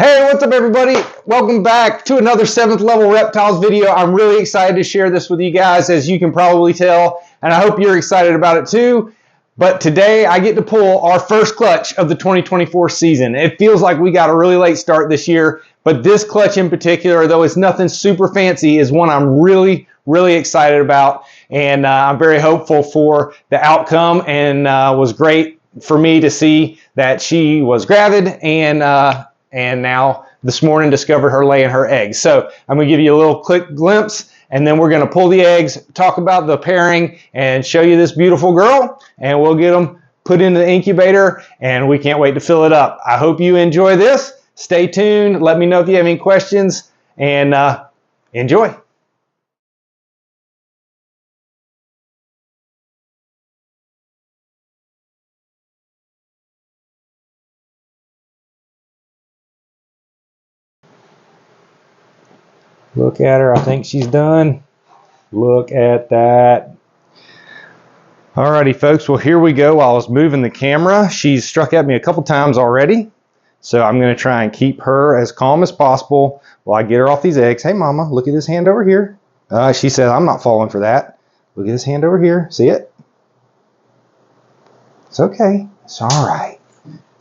Hey, what's up everybody? Welcome back to another 7th level reptiles video. I'm really excited to share this with you guys, as you can probably tell, and I hope you're excited about it too. But today I get to pull our first clutch of the 2024 season. It feels like we got a really late start this year, but this clutch in particular, though it's nothing super fancy, is one I'm really excited about, and I'm very hopeful for the outcome, and was great for me to see that she was gravid and now this morning discovered her laying her eggs. So I'm going to give you a little quick glimpse, and then we're going to pull the eggs, talk about the pairing, and show you this beautiful girl, and we'll get them put into the incubator, and we can't wait to fill it up. I hope you enjoy this. Stay tuned. Let me know if you have any questions, and enjoy. Look at her. I think she's done. Look at that. Alrighty, folks. Well, here we go. While I was moving the camera, she's struck at me a couple times already. So I'm going to try and keep her as calm as possible while I get her off these eggs. Hey, Mama, look at this hand over here. She said, I'm not falling for that. Look at this hand over here. See it? It's okay. It's all right.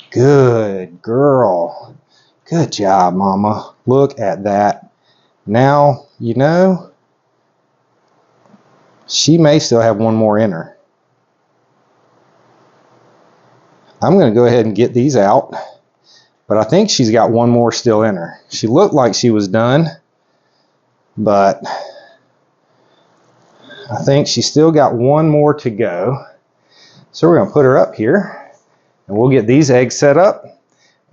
Good girl. Good job, Mama. Look at that. Now, you know, she may still have one more in her. I'm going to go ahead and get these out, but I think she's got one more still in her. She looked like she was done, but I think she's still got one more to go. So we're going to put her up here, and we'll get these eggs set up,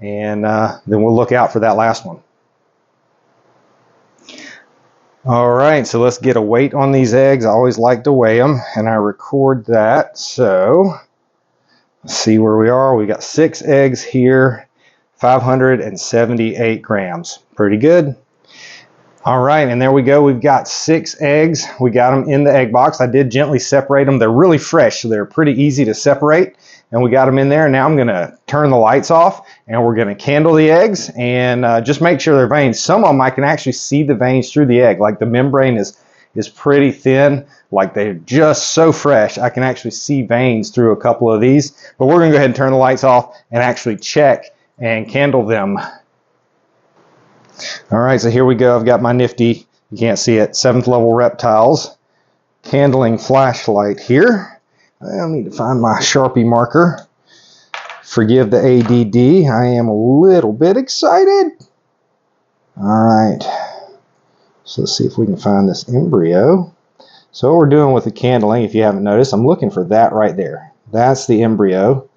and then we'll look out for that last one. All right, so let's get a weight on these eggs. I always like to weigh them, and I record that. So let's see where we are. We got 6 eggs here, 578 grams. Pretty good. All right, and there we go. We've got 6 eggs. We got them in the egg box. I did gently separate them. They're really fresh, so they're pretty easy to separate. And we got them in there. Now I'm going to turn the lights off, and we're going to candle the eggs and just make sure they're veins. Some of them I can actually see the veins through the egg. Like the membrane is pretty thin. Like they're just so fresh. I can actually see veins through a couple of these. But we're going to go ahead and turn the lights off and actually check and candle them. All right, so here we go. I've got my nifty, you can't see it, 7th level reptiles candling flashlight here. I need to find my Sharpie marker. Forgive the ADD. I am a little bit excited. All right. So let's see if we can find this embryo. So what we're doing with the candling, if you haven't noticed, I'm looking for that right there. That's the embryo.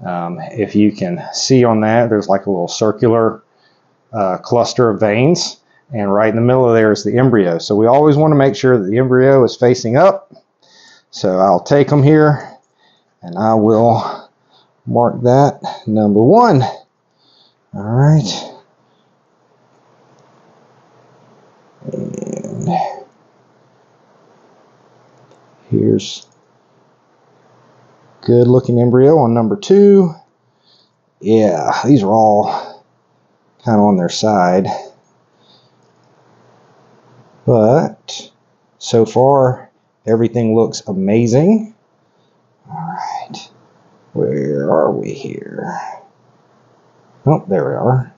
If you can see on that, there's like a little circular cluster of veins. And right in the middle of there is the embryo. So we always want to make sure that the embryo is facing up. So I'll take them here, and I will mark that number 1. All right. And here's good looking embryo on number 2. Yeah, these are all kind of on their side. But so far, everything looks amazing. All right. Where are we here? Oh, there we are.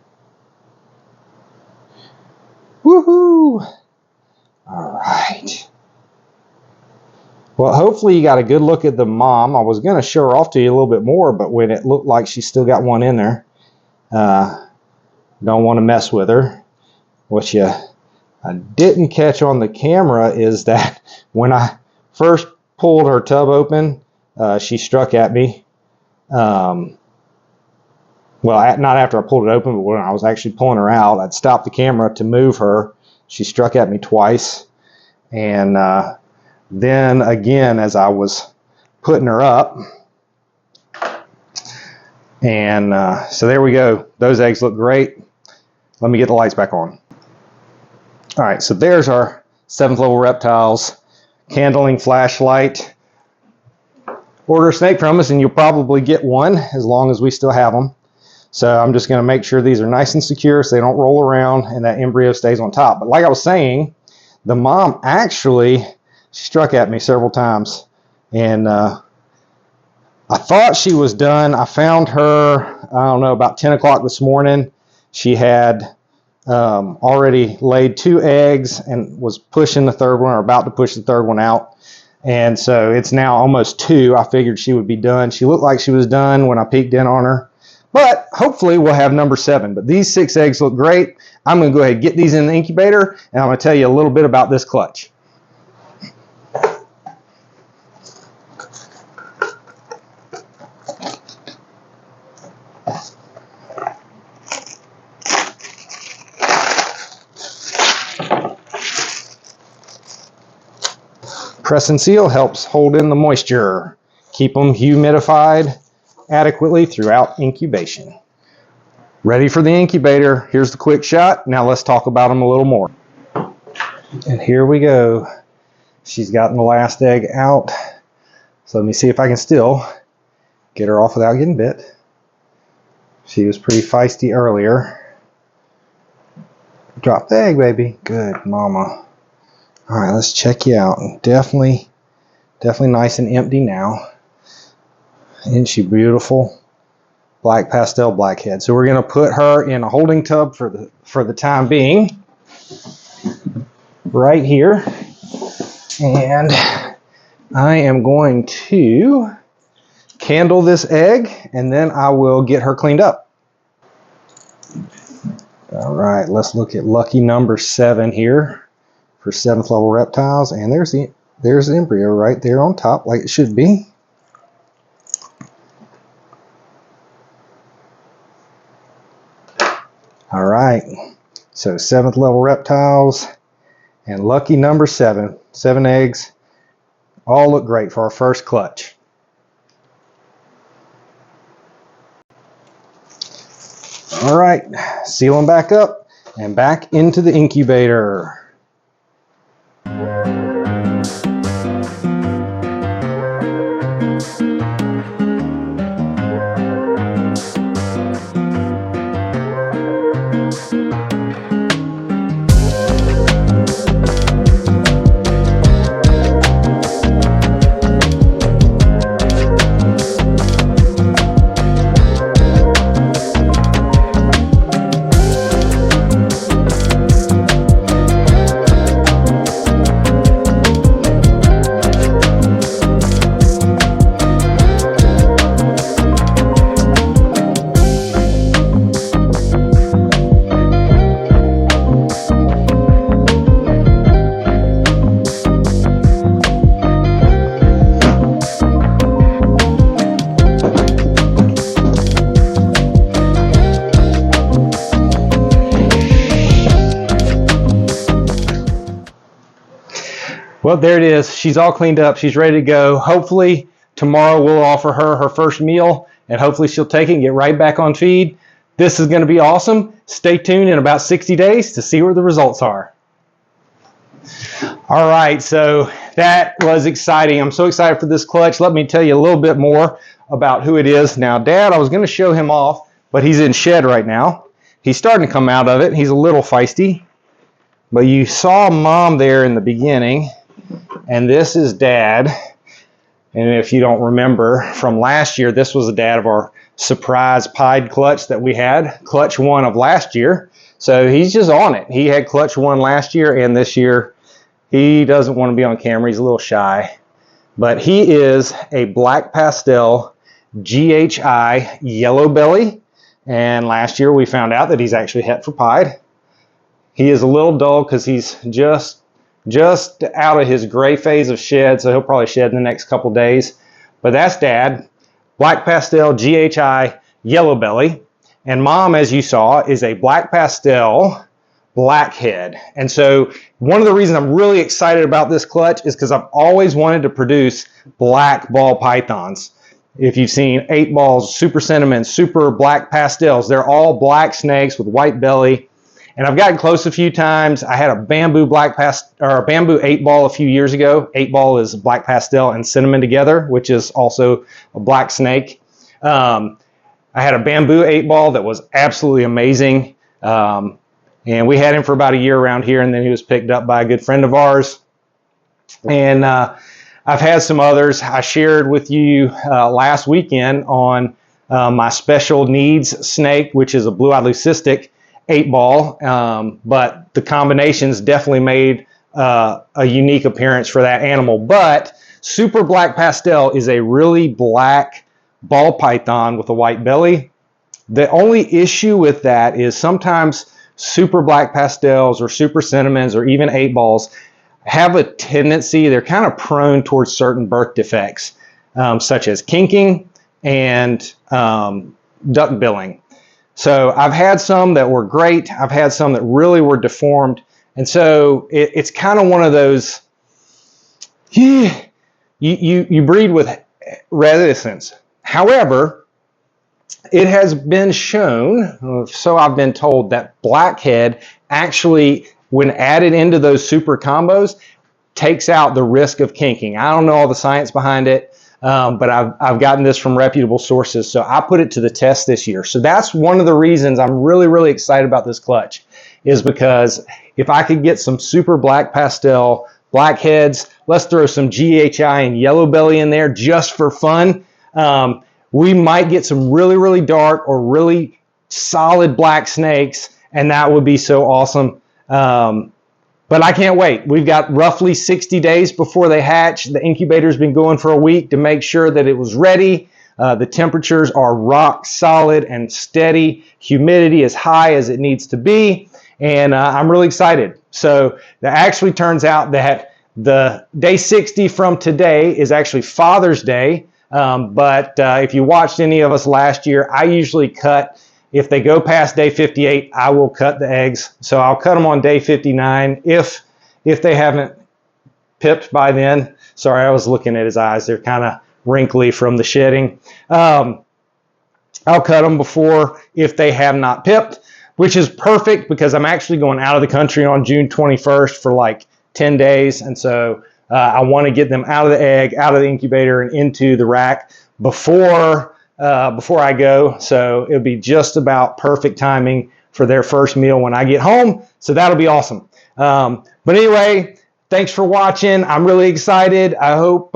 Woohoo! All right. Well, hopefully you got a good look at the mom. I was going to show her off to you a little bit more, but when it looked like she still got one in there, don't want to mess with her. What I didn't catch on the camera is that when I first pulled her tub open, she struck at me. Well, not after I pulled it open, but when I was actually pulling her out, I'd stopped the camera to move her. She struck at me twice. And then again, as I was putting her up. And so there we go. Those eggs look great. Let me get the lights back on. All right, so there's our 7th level reptiles candling flashlight. Order a snake from us and you'll probably get one as long as we still have them. So I'm just going to make sure these are nice and secure so they don't roll around and that embryo stays on top. But like I was saying, the mom actually struck at me several times, and I thought she was done. I found her, I don't know, about 10 o'clock this morning. She had already laid 2 eggs and was pushing the third one, or about to push the third one out. And so it's now almost 2. I figured she would be done. She looked like she was done when I peeked in on her. But hopefully we'll have number 7. But these 6 eggs look great. I'm going to go ahead and get these in the incubator, and I'm going to tell you a little bit about this clutch. Press and seal helps hold in the moisture, keep them humidified adequately throughout incubation. Ready for the incubator. Here's the quick shot. Now let's talk about them a little more. And here we go. She's gotten the last egg out. So let me see if I can still get her off without getting bit. She was pretty feisty earlier. Drop the egg, baby. Good, mama. All right, let's check you out. Definitely nice and empty now. Isn't she beautiful? Black pastel blackhead. So we're going to put her in a holding tub for the time being, right here. And I am going to candle this egg, and then I will get her cleaned up. All right, let's look at lucky number 7 here for 7th level reptiles, and there's the embryo right there on top, like it should be. All right, so 7th level reptiles and lucky number 7. 7 eggs, all look great for our first clutch. All right, seal them back up and back into the incubator. Well, there it is. She's all cleaned up. She's ready to go. Hopefully tomorrow we'll offer her her first meal, and hopefully she'll take it and get right back on feed. This is going to be awesome. Stay tuned in about 60 days to see where the results are. All right, so that was exciting. I'm so excited for this clutch. Let me tell you a little bit more about who it is. Now, Dad, I was going to show him off, but he's in shed right now. He's starting to come out of it. He's a little feisty, but you saw Mom there in the beginning. And this is Dad. And if you don't remember from last year, this was the dad of our surprise pied clutch that we had, clutch 1 of last year. So he's just on it. He had clutch 1 last year, and this year he doesn't want to be on camera. He's a little shy. But he is a black pastel GHI yellow belly. And last year we found out that he's actually het for pied. He is a little dull because he's just out of his gray phase of shed, so he'll probably shed in the next couple days. But that's Dad, black pastel GHI yellow belly, and Mom, as you saw, is a black pastel blackhead. And so one of the reasons I'm really excited about this clutch is because I've always wanted to produce black ball pythons. If you've seen 8 balls, super cinnamon, super black pastels, they're all black snakes with white belly. And I've gotten close a few times. I had a bamboo a bamboo 8-ball a few years ago. 8-ball is black pastel and cinnamon together, which is also a black snake. I I had a bamboo 8-ball that was absolutely amazing. And we had him for about a year around here, and then he was picked up by a good friend of ours. And I've had some others. I shared with you last weekend on my special needs snake, which is a blue-eyed leucistic 8-ball. But the combinations definitely made a unique appearance for that animal. But super black pastel is a really black ball python with a white belly. The only issue with that is sometimes super black pastels or super cinnamons or even 8-balls have a tendency, they're kind of prone towards certain birth defects, such as kinking and duck billing. So I've had some that were great. I've had some that really were deformed. And so it's kind of one of those, you breed with reticence. However, it has been shown, so I've been told, that blackhead actually, when added into those super combos, takes out the risk of kinking. I don't know all the science behind it, but I've gotten this from reputable sources, so I put it to the test this year. So that's one of the reasons I'm really, really excited about this clutch, is because if I could get some super black pastel blackheads, let's throw some GHI and yellow belly in there just for fun. We might get some really, really dark or really solid black snakes, and that would be so awesome. But I can't wait. We've got roughly 60 days before they hatch. The incubator's been going for a week to make sure that it was ready. The temperatures are rock solid and steady. Humidity is high as it needs to be. And I'm really excited. So it actually turns out that the day 60 from today is actually Father's Day. But if you watched any of us last year, I usually cut, if they go past day 58, I will cut the eggs. So I'll cut them on day 59 if they haven't pipped by then. Sorry, I was looking at his eyes. They're kind of wrinkly from the shedding. I'll cut them before if they have not pipped, which is perfect because I'm actually going out of the country on June 21st for like 10 days. And so I want to get them out of the egg, out of the incubator, and into the rack before I go. So it'll be just about perfect timing for their first meal when I get home. So that'll be awesome. But anyway, thanks for watching. I'm really excited. I hope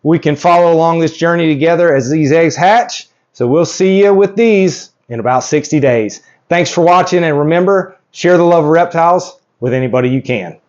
we can follow along this journey together as these eggs hatch. So we'll see you with these in about 60 days. Thanks for watching, and remember, share the love of reptiles with anybody you can.